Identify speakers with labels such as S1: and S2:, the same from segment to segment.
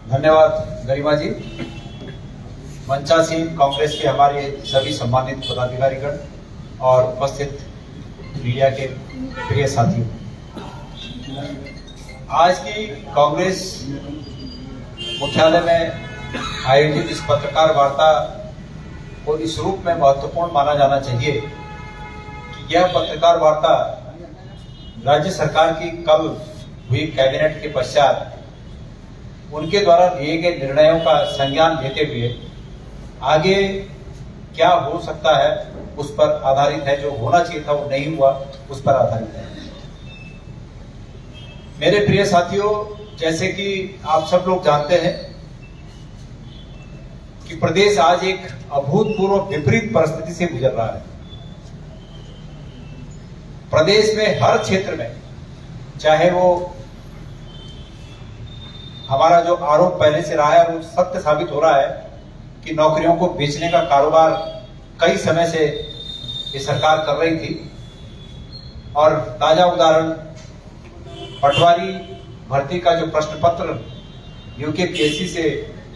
S1: धन्यवाद गरिमा जी। मंचासीन कांग्रेस के हमारे सभी सम्मानित पदाधिकारीगण और उपस्थित मीडिया के प्रिय साथियों, आज की कांग्रेस मुख्यालय में आयोजित इस पत्रकार वार्ता को इस रूप में महत्वपूर्ण माना जाना चाहिए कि यह पत्रकार वार्ता राज्य सरकार की कल हुई कैबिनेट के पश्चात उनके द्वारा लिए गए निर्णयों का संज्ञान लेते हुए आगे क्या हो सकता है उस पर आधारित है। जो होना चाहिए था वो नहीं हुआ, उस पर आधारित है। मेरे प्रिय साथियों, जैसे कि आप सब लोग जानते हैं कि प्रदेश आज एक अभूतपूर्व विपरीत परिस्थिति से गुजर रहा है। प्रदेश में हर क्षेत्र में, चाहे वो हमारा जो आरोप पहले से रहा है वो सत्य साबित हो रहा है कि नौकरियों को बेचने का कारोबार कई समय से ये सरकार कर रही थी। और ताजा उदाहरण पटवारी भर्ती का जो प्रश्न पत्र यूकेपीएससी से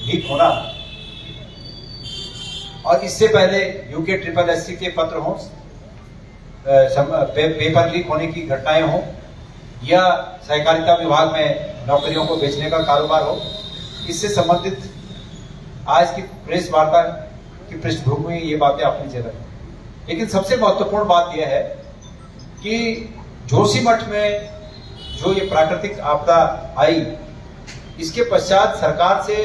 S1: लीक होना, और इससे पहले यूके ट्रिपल एससी के पत्र हो, पेपर लीक होने की घटनाएं हो, या सहकारिता विभाग में नौकरियों को बेचने का कारोबार हो, इससे संबंधित आज की प्रेस वार्ता की पृष्ठभूमि में ये बातें अपनी जगह है। लेकिन सबसे महत्वपूर्ण बात यह है कि जोशीमठ में जो ये प्राकृतिक आपदा आई, इसके पश्चात सरकार से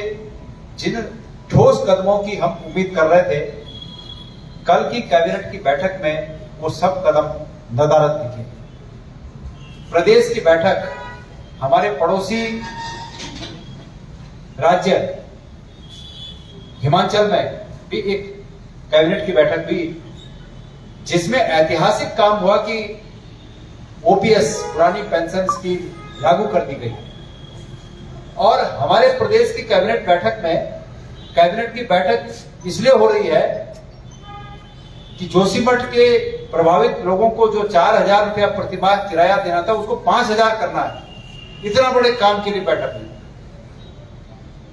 S1: जिन ठोस कदमों की हम उम्मीद कर रहे थे, कल की कैबिनेट की बैठक में वो सब कदम नदारद दिखे। प्रदेश की बैठक, हमारे पड़ोसी राज्य हिमाचल में भी एक कैबिनेट की बैठक हुई जिसमें ऐतिहासिक काम हुआ कि ओपीएस पुरानी पेंशन स्कीम लागू कर दी गई। और हमारे प्रदेश की कैबिनेट की बैठक इसलिए हो रही है कि जोशीमठ के प्रभावित लोगों को जो 4,000 रुपया प्रतिमाह किराया देना था उसको 5,000 करना है। इतना बड़े काम के लिए बैठक हुई।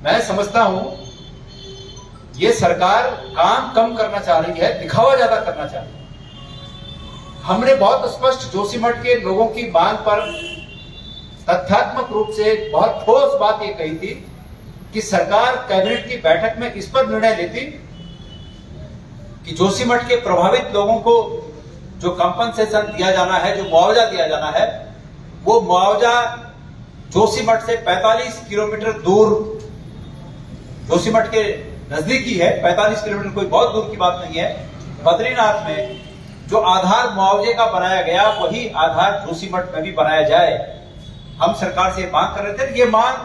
S1: मैं समझता हूं ये सरकार काम कम करना चाह रही है, दिखावा ज्यादा करना चाह रही है। हमने बहुत स्पष्ट जोशीमठ के लोगों की मांग पर तथ्यात्मक रूप से बहुत ठोस बात ये कही थी कि सरकार कैबिनेट की बैठक में इस पर निर्णय लेती कि जोशीमठ के प्रभावित लोगों को जो कंपनसेशन दिया जाना है, जो मुआवजा दिया जाना है, वो मुआवजा जोशीमठ से 45 किलोमीटर दूर, जोशीमठ के नजदीकी है, 45 किलोमीटर कोई बहुत दूर की बात नहीं है, बद्रीनाथ में जो आधार मुआवजे का बनाया गया वही आधार जोशीमठ में भी बनाया जाए। हम सरकार से मांग कर रहे थे। ये मांग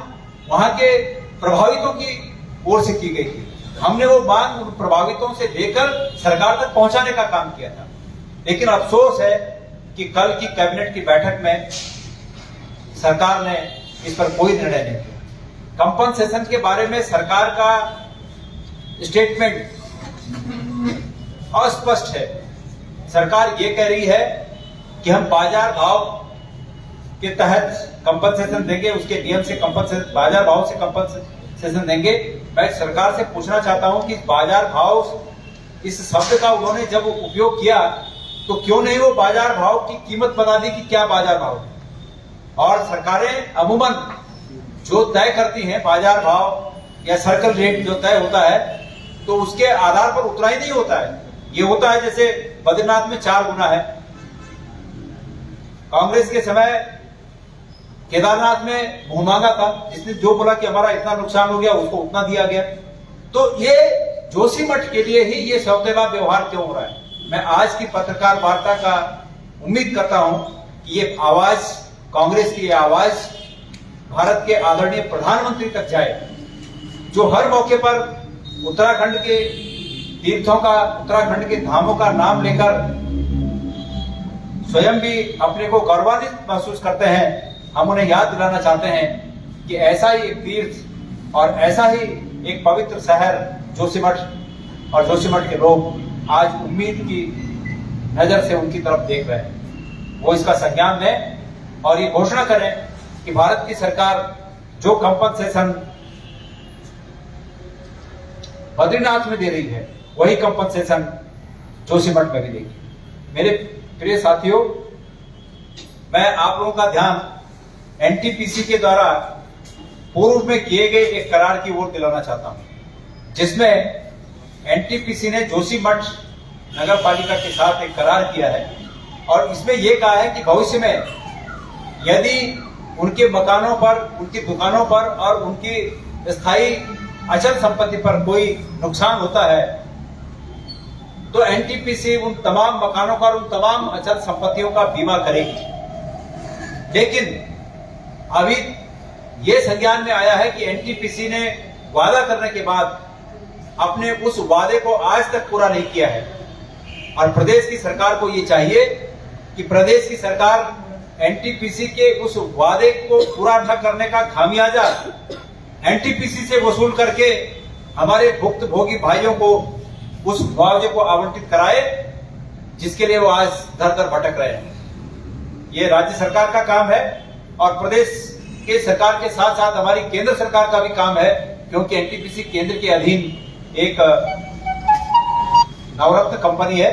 S1: वहां के प्रभावितों की ओर से की गई थी। हमने वो मांग उन प्रभावितों से लेकर सरकार तक पहुंचाने का काम किया था। लेकिन अफसोस है कि कल की कैबिनेट की बैठक में सरकार ने इस पर कोई निर्णय नहीं किया। कंपनसेशन के बारे में सरकार का स्टेटमेंट अस्पष्ट है। सरकार ये कह रही है कि हम बाजार भाव के तहत कंपनसेशन देंगे, उसके नियम से कंपनसेशन, बाजार भाव से कंपनसेशन देंगे। मैं सरकार से पूछना चाहता हूं कि बाजार भाव, इस शब्द का उन्होंने जब उपयोग किया तो क्यों नहीं वो बाजार भाव की कीमत बता दी कि क्या बाजार भाव है। और सरकारें अमूमन जो तय करती हैं बाजार भाव या सर्कल रेट जो तय होता है, तो उसके आधार पर उतना ही नहीं होता है। ये होता है जैसे बद्रीनाथ में 4 गुना है। कांग्रेस के समय केदारनाथ में मुंह मांगा था, जिसने जो बोला कि हमारा इतना नुकसान हो गया उसको उतना दिया गया। तो ये जोशीमठ के लिए ही ये सौतेला व्यवहार क्यों हो रहा है। मैं आज की पत्रकार वार्ता का उम्मीद करता हूं कि ये आवाज, कांग्रेस की आवाज भारत के आदरणीय प्रधानमंत्री तक जाए, जो हर मौके पर उत्तराखंड के तीर्थों का, उत्तराखंड के धामों का नाम लेकर स्वयं भी अपने को गौरवान्वित महसूस करते हैं। हम उन्हें याद दिलाना चाहते हैं कि ऐसा ही एक तीर्थ और ऐसा ही एक पवित्र शहर जोशीमठ, और जोशीमठ के लोग आज उम्मीद की नजर से उनकी तरफ देख रहे हैं। वो इसका संज्ञान लें और ये घोषणा करें कि भारत की सरकार जो कंपनसेशन बद्रीनाथ में दे रही है वही कंपनसेशन जोशीमठ में भी देगी। मेरे प्रिय साथियों, मैं आप लोगों का ध्यान एनटीपीसी के द्वारा पूर्व में किए गए एक करार की ओर दिलाना चाहता हूं, जिसमें एनटीपीसी ने जोशीमठ नगर पालिका के साथ एक करार किया है और इसमें यह कहा है कि भविष्य में यदि उनके मकानों पर, उनकी दुकानों पर और उनकी स्थायी अचल संपत्ति पर कोई नुकसान होता है तो एनटीपीसी उन तमाम मकानों पर, उन तमाम अचल संपत्तियों का बीमा करेगी। लेकिन अभी यह संज्ञान में आया है कि एनटीपीसी ने वादा करने के बाद अपने उस वादे को आज तक पूरा नहीं किया है और प्रदेश की सरकार को यह चाहिए कि प्रदेश की सरकार एनटीपीसी के उस वादे को पूरा न करने का खामियाजा एनटीपीसी से वसूल करके हमारे भुक्तभोगी भाइयों को उस मुआवजे को आवंटित कराए, जिसके लिए वो आज दर दर भटक रहे हैं। ये राज्य सरकार का काम है और प्रदेश के सरकार के साथ साथ हमारी केंद्र सरकार का भी काम है, क्योंकि एनटीपीसी केंद्र के अधीन एक नवरत्न कंपनी है,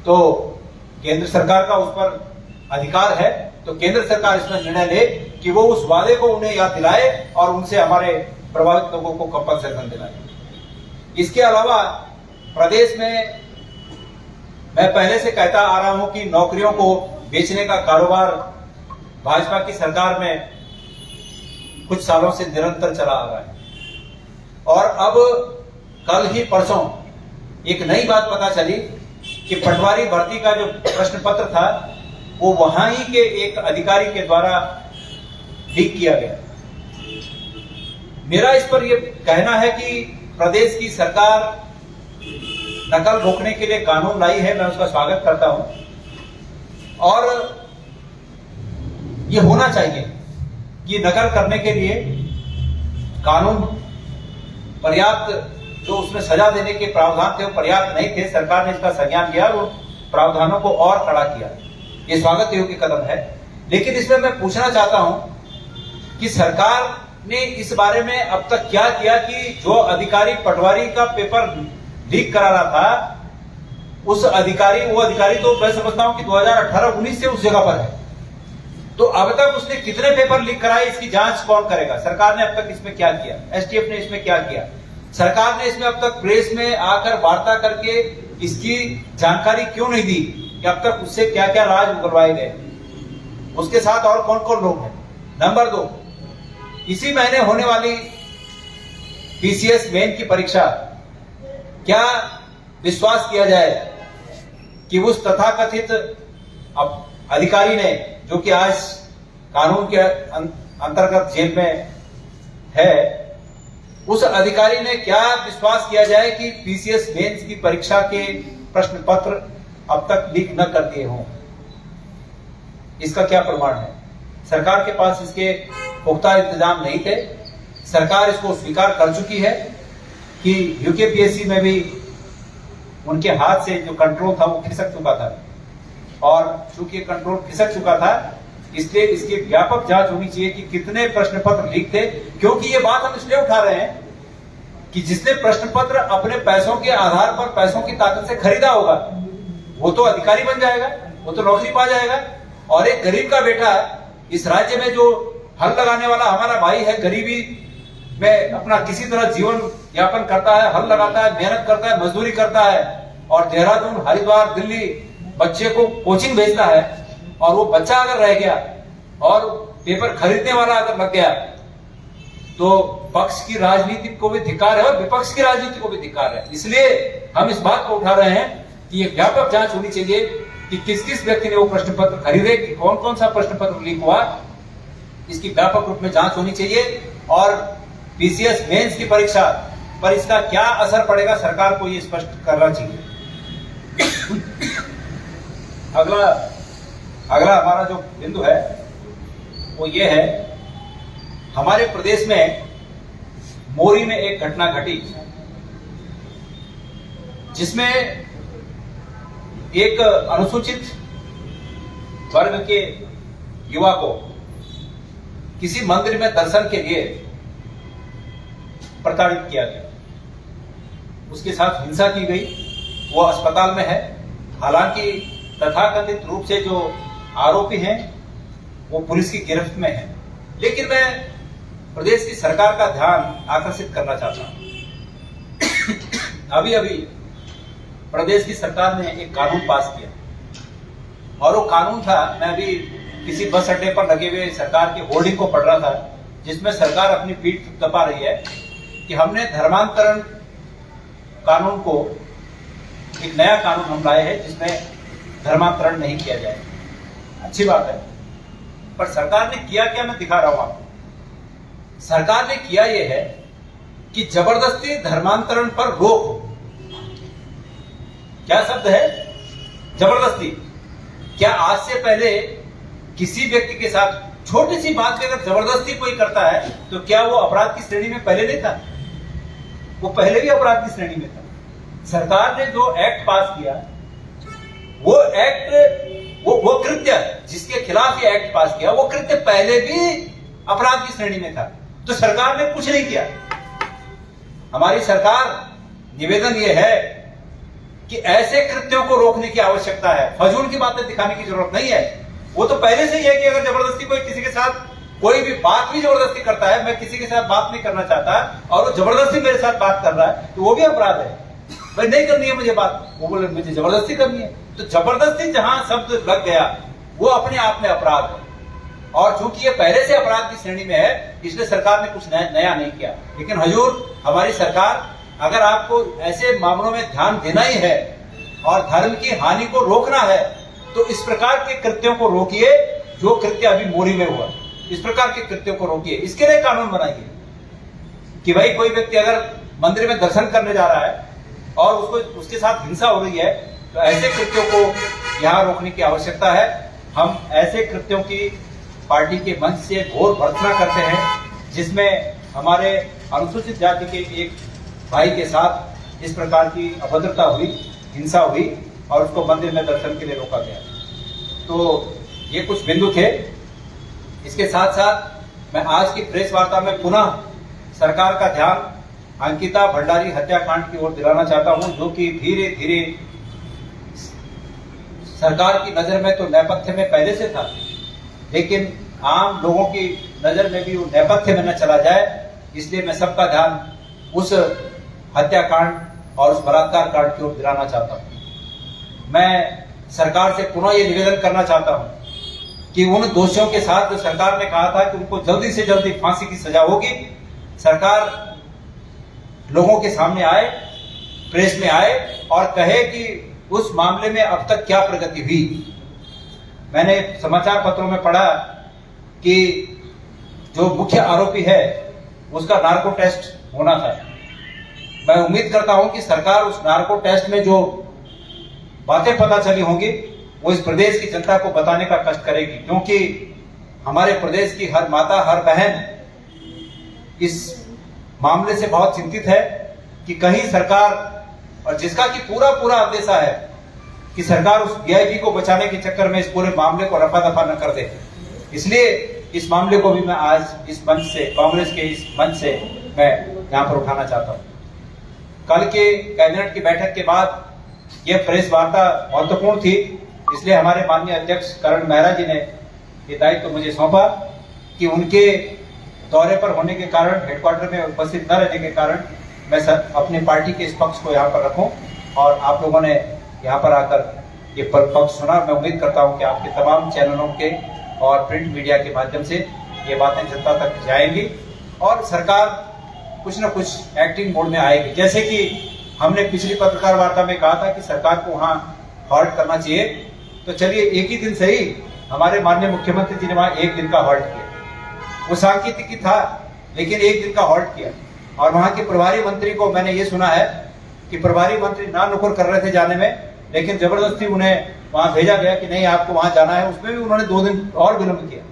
S1: तो केंद्र सरकार का उस पर अधिकार है। तो केंद्र सरकार इसमें निर्णय ले कि वो उस वादे को उन्हें याद दिलाए और उनसे हमारे प्रभावित लोगों को कंपनसेशन दिलाए। इसके अलावा प्रदेश में मैं पहले से कहता आ रहा हूं कि नौकरियों को बेचने का कारोबार भाजपा की सरकार में कुछ सालों से निरंतर चला आ रहा है और अब कल ही परसों एक नई बात पता चली कि पटवारी भर्ती का जो प्रश्न पत्र था वो वहां ही के एक अधिकारी के द्वारा लीक किया गया। मेरा इस पर यह कहना है कि प्रदेश की सरकार नकल रोकने के लिए कानून लाई है, मैं उसका स्वागत करता हूं और यह होना चाहिए कि नकल करने के लिए कानून पर्याप्त, जो उसमें सजा देने के प्रावधान थे वो पर्याप्त नहीं थे। सरकार ने इसका संज्ञान लिया और प्रावधानों को और कड़ा किया। ये स्वागत योग्य कदम है। लेकिन इसमें मैं पूछना चाहता हूं कि सरकार ने इस बारे में अब तक क्या किया कि जो अधिकारी पटवारी का पेपर लीक करा रहा था, वो अधिकारी तो मैं समझता हूं कि 2018-19 से उस जगह पर है, तो अब तक उसने कितने पेपर लीक कराए, इसकी जांच कौन करेगा? सरकार ने अब तक इसमें क्या किया? एसटीएफ ने इसमें क्या किया? सरकार ने इसमें अब तक प्रेस में आकर वार्ता करके इसकी जानकारी क्यों नहीं दी कि अब तक उससे क्या क्या राज उगलवाए गए, उसके साथ और कौन कौन लोग हैं? नंबर 2, इसी महीने होने वाली पीसीएस मेन की परीक्षा, क्या विश्वास किया जाए कि उस तथाकथित अधिकारी ने, जो कि आज कानून के अंतर्गत जेल में है, उस अधिकारी ने क्या विश्वास किया जाए कि पीसीएस मेंस की परीक्षा के प्रश्न पत्र अब तक लीक न कर दिए हों? इसका क्या प्रमाण है? सरकार के पास इसके पुख्ता इंतजाम नहीं थे। सरकार इसको स्वीकार कर चुकी है कि यूकेपीएससी में भी उनके हाथ से जो कंट्रोल था वो खिसक चुका था और चूंकि कंट्रोल खिसक चुका था इसलिए इसकी व्यापक जांच होनी चाहिए कि कितने प्रश्न पत्र लीक थे। क्योंकि ये बात हम इसलिए उठा रहे हैं कि जिसने प्रश्न पत्र अपने पैसों के आधार पर, पैसों की ताकत से खरीदा होगा, वो तो अधिकारी बन जाएगा, वो तो नौकरी पा जाएगा। और एक गरीब का बेटा इस राज्य में जो हल लगाने वाला हमारा भाई है, गरीबी में अपना किसी तरह जीवन यापन करता है, हल लगाता है, मेहनत करता है, मजदूरी करता है और देहरादून, हरिद्वार, दिल्ली बच्चे को कोचिंग भेजता है, और वो बच्चा अगर रह गया और पेपर खरीदने वाला अगर लग गया तो पक्ष की राजनीति को भी धिक्कार है और विपक्ष की राजनीति को भी धिक्कार है। इसलिए हम इस बात को उठा रहे हैं कि ये व्यापक जांच होनी चाहिए कि किस किस व्यक्ति ने वो प्रश्न पत्र खरीदे, कि कौन कौन सा प्रश्न पत्र लीक हुआ, इसकी व्यापक रूप में जांच होनी चाहिए। और पीसीएस मेंस की परीक्षा पर इसका क्या असर पड़ेगा, सरकार को ये स्पष्ट करना चाहिए। अगला हमारा जो बिंदु है वो ये है, हमारे प्रदेश में मोरी में एक घटना घटी जिसमें एक अनुसूचित वर्ग के युवा को किसी मंदिर में दर्शन के लिए प्रताड़ित किया गया। उसके साथ हिंसा की गई, वो अस्पताल में है। हालांकि तथाकथित रूप से जो आरोपी हैं वो पुलिस की गिरफ्त में है। लेकिन मैं प्रदेश की सरकार का ध्यान आकर्षित करना चाहता हूं। अभी अभी प्रदेश की सरकार ने एक कानून पास किया, और वो कानून था, मैं अभी किसी बस अड्डे पर लगे हुए सरकार के होर्डिंग को पढ़ रहा था, जिसमें सरकार अपनी पीठ थपथपा रही है कि हमने धर्मांतरण कानून को, एक नया कानून हम लाए हैं जिसमें धर्मांतरण नहीं किया जाए। अच्छी बात है, पर सरकार ने किया क्या, मैं दिखा रहा हूं आपको। सरकार ने किया यह है कि जबरदस्ती धर्मांतरण पर रोक हो। क्या शब्द है? जबरदस्ती। क्या आज से पहले किसी व्यक्ति के साथ छोटी सी बात पे अगर जबरदस्ती कोई करता है तो क्या वो अपराध की श्रेणी में पहले नहीं था? वो पहले भी अपराध की श्रेणी में था। सरकार ने जो एक्ट पास किया, वो एक्ट, वो कृत्य जिसके खिलाफ ये एक्ट पास किया, वो कृत्य पहले भी अपराध की श्रेणी में था, तो सरकार ने कुछ नहीं किया। हमारी सरकार, निवेदन ये है कि ऐसे कृत्यों को रोकने की आवश्यकता है। फजूल की बातें दिखाने की जरूरत नहीं है। वो तो पहले से ही है कि अगर जबरदस्ती कोई किसी के साथ कोई भी बात भी जबरदस्ती करता है, मैं किसी के साथ बात नहीं करना चाहता और वो जबरदस्ती मेरे साथ बात कर रहा है, तो वो भी अपराध है। भाई नहीं करनी है मुझे बात, वो बोले मुझे जबरदस्ती करनी है, तो जबरदस्ती जहां शब्द लग गया वो अपने आप में अपराध है। और चूंकि ये पहले से अपराध की श्रेणी में है, इसलिए सरकार ने कुछ नया नहीं किया। लेकिन हुजूर, हमारी सरकार, अगर आपको ऐसे मामलों में ध्यान देना ही है और धर्म की हानि को रोकना है, तो इस प्रकार के कृत्यों को रोकिए जो कृत्य अभी मोरी में हुआ। इस प्रकार के कृत्यों को रोकिए। इसके लिए कानून बनाइए कि भाई कोई व्यक्ति अगर मंदिर में दर्शन करने जा रहा है और उसके साथ हिंसा हो रही है, तो ऐसे कृत्यों को यहां रोकने की आवश्यकता है। हम ऐसे कृत्यों की पार्टी के मंच से घोर भर्त्सना करते हैं, जिसमें हमारे अनुसूचित जाति के एक भाई के साथ इस प्रकार की अभद्रता हुई, हिंसा हुई और उसको मंदिर में दर्शन के लिए रोका गया। तो ये कुछ बिंदु थे। इसके साथ साथ मैं आज की प्रेस वार्ता में पुनः सरकार का ध्यान अंकिता भंडारी हत्याकांड की ओर दिलाना चाहता हूं, जो कि धीरे धीरे सरकार की नजर में तो नेपथ्य में पहले से था, लेकिन आम लोगों की नजर में भी वो नेपथ्य में न चला जाए, इसलिए मैं सबका ध्यान उस हत्याकांड और उस बलात्कार कांड की ओर दिलाना चाहता हूं। मैं सरकार से पुनः ये निवेदन करना चाहता हूं कि उन दोषियों के साथ जो सरकार ने कहा था कि उनको जल्दी से जल्दी फांसी की सजा होगी, सरकार लोगों के सामने आए, प्रेस में आए और कहे कि उस मामले में अब तक क्या प्रगति हुई। मैंने समाचार पत्रों में पढ़ा कि जो मुख्य आरोपी है उसका नार्को टेस्ट होना था। मैं उम्मीद करता हूं कि सरकार उस नार्को टेस्ट में जो बातें पता चली होंगी वो इस प्रदेश की जनता को बताने का कष्ट करेगी, क्योंकि हमारे प्रदेश की हर माता, हर बहन इस मामले से बहुत चिंतित है कि कहीं सरकार, और जिसका कि पूरा अंदेशा है कि सरकार उस वीआईपी को बचाने के चक्कर में इस पूरे मामले को रफा दफा न कर दे। इसलिए इस मामले को भी मैं आज इस मंच से, कांग्रेस के इस मंच से मैं यहां पर उठाना चाहता हूं। कल के कैबिनेट की बैठक के बाद यह प्रेस वार्ता महत्वपूर्ण थी, इसलिए हमारे माननीय अध्यक्ष करण मेहरा जी ने ये दायित्व मुझे सौंपा कि उनके दौरे पर होने के कारण, हेडक्वार्टर में उपस्थित न रहने के कारण मैं अपनी पार्टी के इस पक्ष को यहाँ पर रखूं और आप लोगों ने यहाँ पर आकर ये पक्ष सुना। मैं उम्मीद करता हूँ कि आपके तमाम चैनलों के और प्रिंट मीडिया के माध्यम से ये बातें जनता तक जाएंगी और सरकार कुछ न कुछ एक्टिंग मोड में आएगी। जैसे कि हमने पिछली पत्रकार वार्ता में कहा था कि सरकार को वहाँ हॉल्ट करना चाहिए, तो चलिए एक ही दिन सही, हमारे माननीय मुख्यमंत्री जी ने वहाँ एक दिन का हॉल्ट किया। वो सांकेतिक था, लेकिन एक दिन का हॉल्ट किया। और वहां के प्रभारी मंत्री को मैंने ये सुना है कि प्रभारी मंत्री ना नुकुर कर रहे थे जाने में, लेकिन जबरदस्ती उन्हें वहां भेजा गया कि नहीं आपको वहां जाना है। उसमें भी उन्होंने 2 दिन और विलंब किया,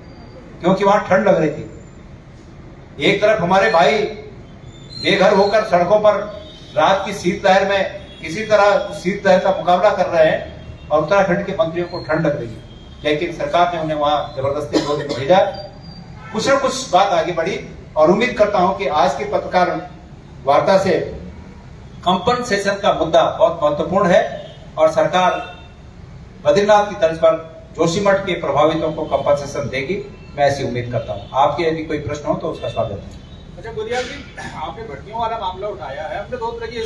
S1: क्योंकि वहां ठंड लग रही थी। एक तरफ हमारे भाई बेघर होकर सड़कों पर रात की शीतलहर में किसी तरह शीतलहर का मुकाबला कर रहे हैं और उत्तराखंड के मंत्रियों को ठंड लग रही है, लेकिन सरकार ने उन्हें वहां जबरदस्ती 2 दिन भेजा। कुछ न कुछ बात आगे बढ़ी और उम्मीद करता हूं कि आज की पत्रकार वार्ता से कंपनसेशन का मुद्दा बहुत महत्वपूर्ण है और सरकार बद्रीनाथ की तर्ज पर जोशीमठ के प्रभावितों को कंपनसेशन देगी। मैं ऐसी उम्मीद करता हूं। आपके यदि कोई प्रश्न हो तो उसका स्वागत है।
S2: अच्छा गुरिया जी, आपने भट्टियों वाला मामला उठाया है, हमने 2 तरह की